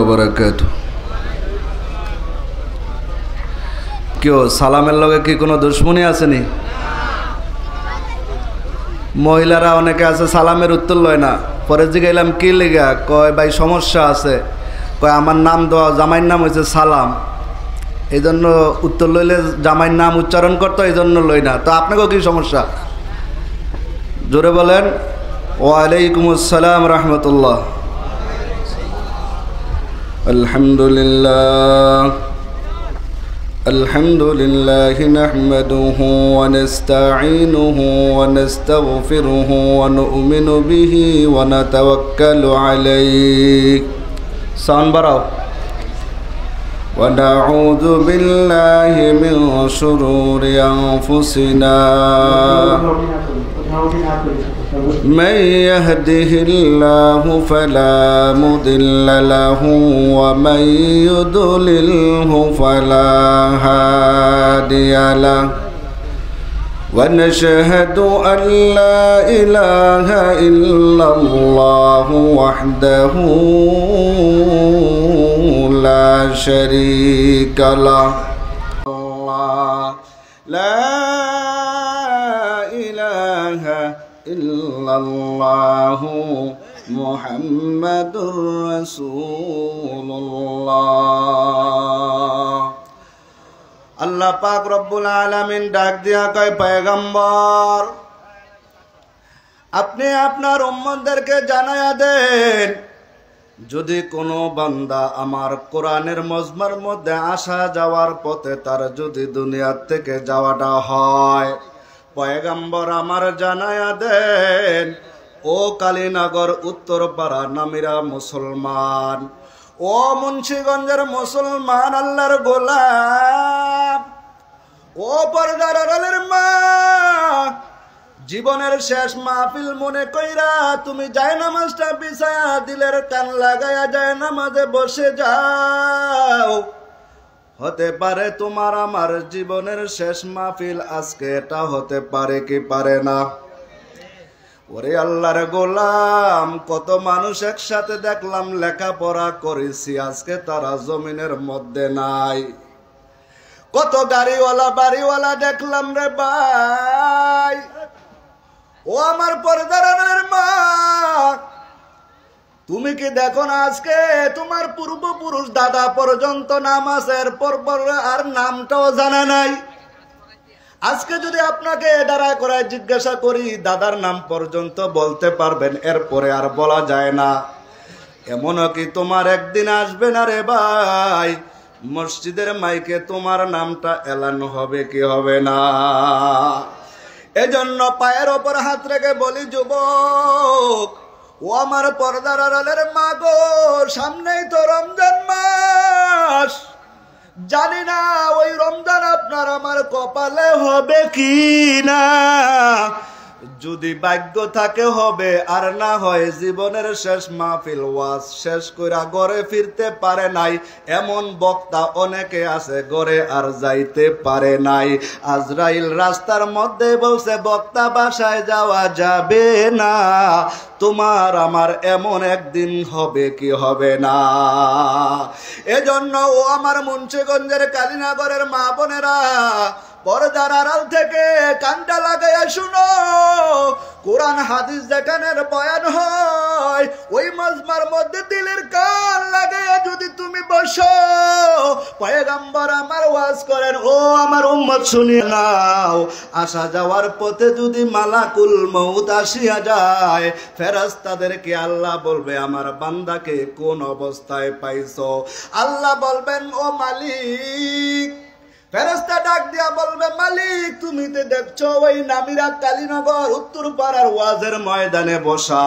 বারাকাতুহু। কেউ সালামের লগে কি কোনো দুশ্মনী আসেনি? মহিলারা অনেকে আছে সালামের উত্তর লয় না, পরে জিগাইলাম কি লেগা, কয় ভাই সমস্যা আছে, কয় আমার নাম দেওয়া জামাইয়ের নাম হয়েছে সালাম, এই জন্য উত্তর লইলে জামাইয়ের নাম উচ্চারণ করতো, এই জন্য লই না। তো আপনাকেও কি সমস্যা? জোরে বলেন। ওয়ালাইকুম আসসালাম রহমতুল্লাহ। আলহামদুলিল্লাহ আলহামদুলিল্লাহি নাহমাদুহু ওয়া নাস্তাঈনুহু ওয়া নাস্তাগফিরুহু ওয়া নু'মিনু বিহি ওয়া নাতাওয়াক্কালু আলাইহি। সাউন্ড বাড়াও। ওয়া নাউযু বিল্লাহি মিন শুরুরি আনফুসিনা من يهده الله فلا مضل له ومن يضلله فلا هادي له ونشهد أن لا إله إلا الله وحده لا شريك له لا إله إلا الله محمد رسول الله। আল্লাহ পাক রব্বুল আলামিন ডাক দিয়া কয়, পয়গম্বর আপনি আপনার উম্মতদেরকে জানায়া দেন, যদি কোনো বান্দা আমার কোরআনের মজমার মধ্যে আসা যাওয়ার পথে তার যদি দুনিয়ার থেকে যাওয়াটা হয়, পয়গম্বর আমার জানায়া দেন, ও কালীনগর উত্তরপাড়া নামিরা মুসলমান, ও মুন্সিগঞ্জের মুসলমান, আল্লাহর গোলাম, ও পর্দার আড়ালের মা, জীবনের শেষ মাহফিল মনে কইরা তুমি জায়নামাজটা বিছায়া দিলের কান লাগায়া জায়নামাজে বসে যাও। হতে পারে তোমার আমার জীবনের শেষ মাহফিল আজকে, এটা হতে পারে কি পারে না? ওরে আল্লাহর গোলাম, কত মানুষ একসাথে দেখলাম লেখাপড়া করেছি, আজকে তারা জমিনের মধ্যে নাই। কত গাড়িওয়ালা বাড়িওয়ালা দেখলাম রে ভাই, ও আমার পর্দার মা, তুমি কি দেখো না আজকে তোমার পূর্বপুরুষ দাদা পর্যন্ত নামাজের পর আর নামটাও জানা নাই। আজকে যদি আপনাকে দাঁড়ায় করে জিজ্ঞাসা করি দাদার নাম পর্যন্ত বলতে পারবেন, এরপরে আর বলা যায় না। এমনও কি তোমার একদিন আসবে না রে ভাই, মসজিদের মাইকে তোমার নামটা এলান হবে কি হবে না? এজন্য পায়ের ওপর হাত রেখে বলি, যুবক ও আমার পর্দার আড়ালের মা গো, সামনেই তো রমজান মাস, জানি না ওই রমজান আপনার আমার কপালে হবে কি না। যদি ভাগ্য থাকে হবে, আর না হয় জীবনের শেষ মাহফিল ওয়াজ শেষ কইরা ঘরে ফিরতে পারে নাই এমন বক্তা অনেকে আছে, ঘরে আর যাইতে পারে নাই। আজরাইল রাস্তার মধ্যে বলছে বক্তা বাসায় যাওয়া যাবে না। তোমার আমার এমন একদিন হবে কি হবে না? এজন্য ও আমার মুন্সিগঞ্জের কালীনগরের মা বোনেরা, পর্দার আড়াল থেকে কানটা লাগাইয়া শুনো, কোরআন হাদিস যেখানের বয়ান হয় ওই মজমার মধ্যে দিলের কান লাগাইয়া যদি তুমি বসো, পয়গম্বর আমার ওয়াজ করেন, ও আমার উম্মত শুনিয়ে নাও, আসা যাওয়ার পথে যদি মালাকুল মউত আসিয়া যায়, ফেরেশতাদেরকে আল্লাহ বলবে আমার বান্দাকে কোন অবস্থায় পাইছো? আল্লাহ বলবেন, ও মালিক, ফেরেশতা ডাক দিয়া বলবে, মালিক তুমি তো দেখছো ওই নামিরা কালীনগর উত্তরপাড়ার ওয়াজের ময়দানে বসা,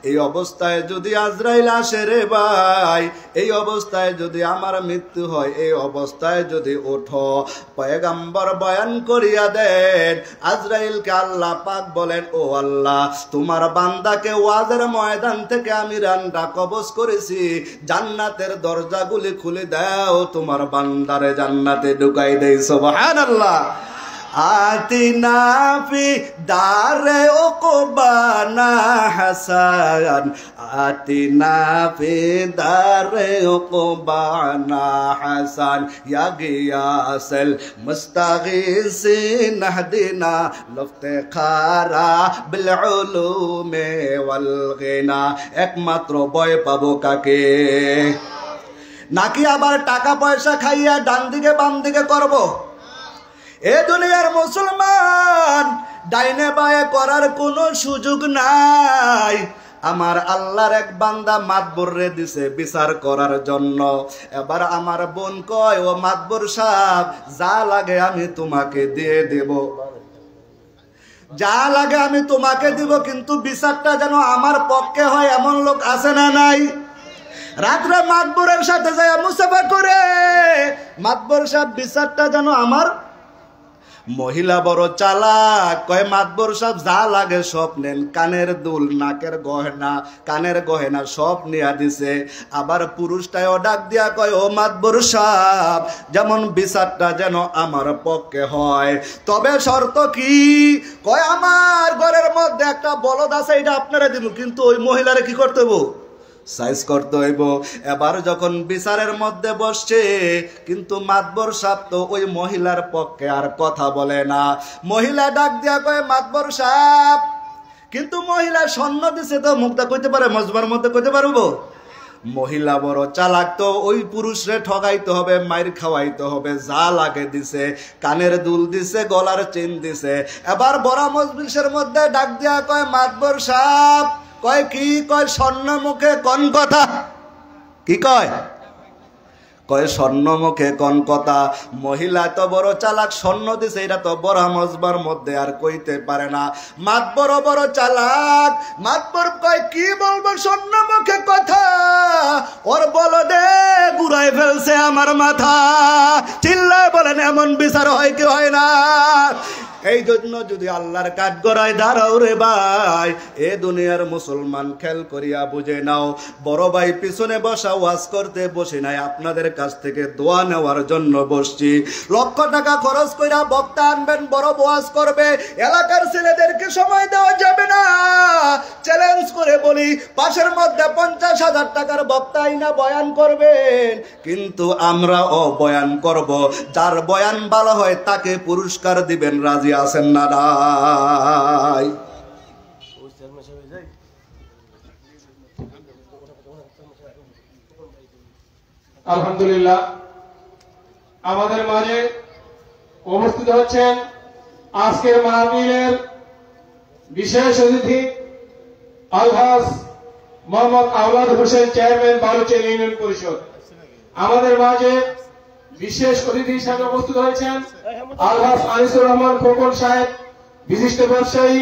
এই অবস্থায় যদি আজরাইল আসে রে ভাই, এই অবস্থায় যদি আমার মৃত্যু হয়, এই অবস্থায় যদি ওঠো, পয়গম্বর বয়ান করিয়া দেন, আজরাইলকে আল্লাহ পাক বলেন, ও আল্লাহ তোমার বান্দাকে ওয়াজের ময়দান থেকে আমি রান্না কবজ করেছি, জান্নাতের দরজাগুলি খুলে দাও, তোমার বান্দারে জান্নাতে ঢুকাই দেই। সুবহানাল্লাহ। आतिना फी दारे उक़बाना हसन आतिना फी दारे उक़बाना हसन या गियासल मुस्तगीसिन हदीना लफ्तिखारा बिल उलूमे वल गिना एकमात्र भय पाबो काके नाকি আবার টাকা পয়সা খাইয়া ডান দিকে বাম দিকে করব এ দুনিয়ার মুসলমান ডাইনে বায়ে করার কোনো সুযোগ নাই আমার আল্লাহর এক বান্দা মাতবর রে দিছে বিচার করার জন্য এবার আমার বোন কয় ও মাতবর সাহেব যা লাগে আমি তোমাকে দিয়ে দেব যা লাগে আমি তোমাকে দিব কিন্তু বিচারটা যেন আমার পক্ষে হয় এমন লোক আছে না নাই রাত্রে মাতবরের সাথে যায় মুসাফা করে মাতবর সাহেব বিচারটা যেন আমার মহিলা বড় চালাক কয় মাতবর সাহেব যা লাগে সব নেন কানের দুল নাকের গহনা কানের গহনা সব নিয়া দিছে আবার পুরুষটাও ডাক দিয়া কয় ও মাতবর সাহেব যেমন বিচারটা যেন আমার পক্ষে হয় তবে শর্ত কি কয় আমার ঘরের মধ্যে একটা বলদ আছে এটা আপনারা দিব কিন্তু ওই মহিলারে কি করতে হবে সাইজ করতে হইব এবার যখন বিচারের মধ্যে বসছে কিন্তু মাতবর সাহেব তো ওই মহিলার পক্ষে আর কথা বলে না মহিলা ডাক দিয়া কয় মাতবর সাহেব কিন্তু মহিলা স্বর্ণ দিছে তো মুখটা কইতে পারে মজবার মধ্যে কইতে পারবো মহিলা বড় চালাক তো ওই পুরুষরে ঠগাইতে হবে মাইর খাওয়াইতে হবে যা লাগে দিছে কানের দুল দিছে গলার চেন দিছে এবার বড় মজলিসের মধ্যে ডাক দিয়া কয় মাতবর সাহেব কয় কি কয় স্বর্ণ মুখে কোন কথা কি কয় কয় স্বর্ণ মুখে কোন কথা মহিলা তো বড় চালাক স্বর্ণ দিছে এটা তো বড় মজবার মধ্যে আর কইতে পারে না মাতবর বড় চালাক মাতবর কয় কি বলবো স্বর্ণ মুখে কথা ওর বলদে ঘুরাই ফেলছে আমার মাথা চিল্লায় বলেন এমন বিচার হয় কি হয় না এই জন্য যদি আল্লাহর কাঠ গড়ায় দাঁড়াও রে ভাই এ দুনিয়ার মুসলমান খেল করিয়া বুঝে নাও বড় ভাই পিছনে বসা ওয়াজ করতে বসে নাই আপনাদের কাছ থেকে দোয়া নেওয়ার জন্য বসছি লক্ষ টাকা খরচ কইরা বক্তা আনবেন বড় ওয়াজ করবে এলাকার ছেলেদেরকে সময় দেওয়া যাবে না চ্যালেঞ্জ করে বলি পাশের মধ্যে 50,000 টাকার বক্তা আইনা বয়ান করবেন কিন্তু আমরা বয়ান করব যার বয়ান ভালো হয় তাকে পুরস্কার দিবেন রাজি আছেন না নাই আলহামদুলিল্লাহ আমাদের মাঝে উপস্থিত হচ্ছেন আজকের মাহফিলের বিশেষ অতিথি আলহাজ মোহাম্মদ আওলাদ হোসেন চেয়ারম্যান বালুচের ইউনিয়ন পরিষদ আমাদের মাঝে বিশেষ অতিথি হিসেবে উপস্থিত হয়েছেন আলহাজ আনিসুর রহমান খোকন সাহেব বিশিষ্ট ব্যবসায়ী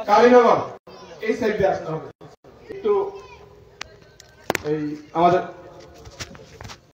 কালীনগর এই সাইডে আসতে হবে একটু এই আমাদের